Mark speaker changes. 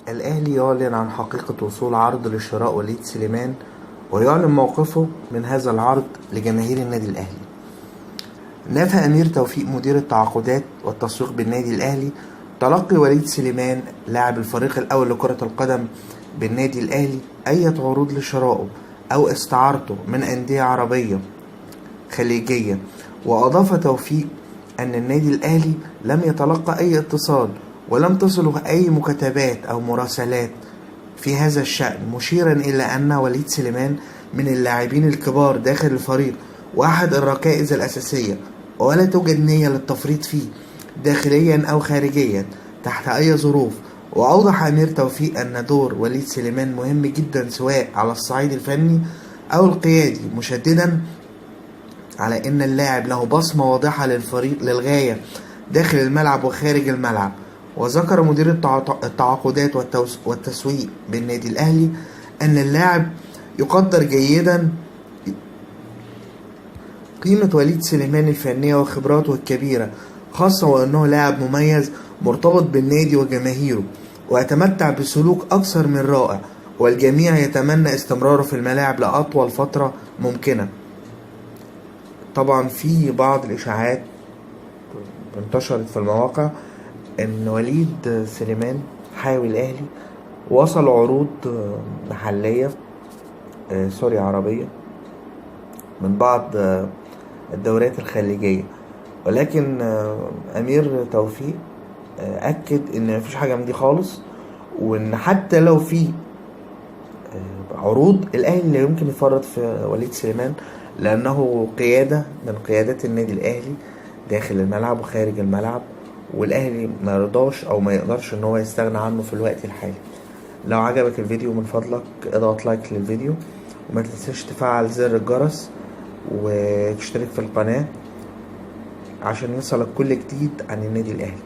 Speaker 1: الأهلي يعلن عن حقيقة وصول عرض لشراء وليد سليمان، ويعلن موقفه من هذا العرض لجماهير النادي الأهلي. نفى أمير توفيق مدير التعاقدات والتسويق بالنادي الأهلي تلقي وليد سليمان لاعب الفريق الأول لكرة القدم بالنادي الأهلي أي عروض لشرائه أو استعارته من أندية عربية خليجية. وأضاف توفيق أن النادي الأهلي لم يتلقى أي اتصال ولم تصله أي مكاتبات أو مراسلات في هذا الشأن، مشيرا إلى أن وليد سليمان من اللاعبين الكبار داخل الفريق وأحد الركائز الأساسية، ولا توجد نية للتفريط فيه داخليا أو خارجيا تحت أي ظروف. وأوضح أمير توفيق أن دور وليد سليمان مهم جدا سواء على الصعيد الفني أو القيادي، مشددا على أن اللاعب له بصمة واضحة للفريق للغاية داخل الملعب وخارج الملعب. وذكر مدير التعاقدات والتسويق بالنادي الأهلي أن اللاعب يقدر جيدا قيمة وليد سليمان الفنية وخبراته الكبيرة، خاصة وأنه لاعب مميز مرتبط بالنادي وجماهيره ويتمتع بسلوك أكثر من رائع، والجميع يتمنى استمراره في الملاعب لأطول فترة ممكنة. طبعا في بعض الإشاعات انتشرت في المواقع ان وليد سليمان حاوي الاهلي وصل عروض محلية عربية من بعض الدوريات الخليجية، ولكن امير توفيق اكد ان مفيش حاجة من دي خالص، وان حتى لو في عروض الاهلي لا يمكن يفرط في وليد سليمان، لانه قيادة من قيادات النادي الاهلي داخل الملعب وخارج الملعب، والاهلي ما يرضاش او ما يقدرش ان هو يستغنى عنه في الوقت الحالي. لو عجبك الفيديو من فضلك اضغط لايك للفيديو، وما تنساش تفعل زر الجرس وتشترك في القناة عشان يوصلك كل جديد عن النادي الاهلي.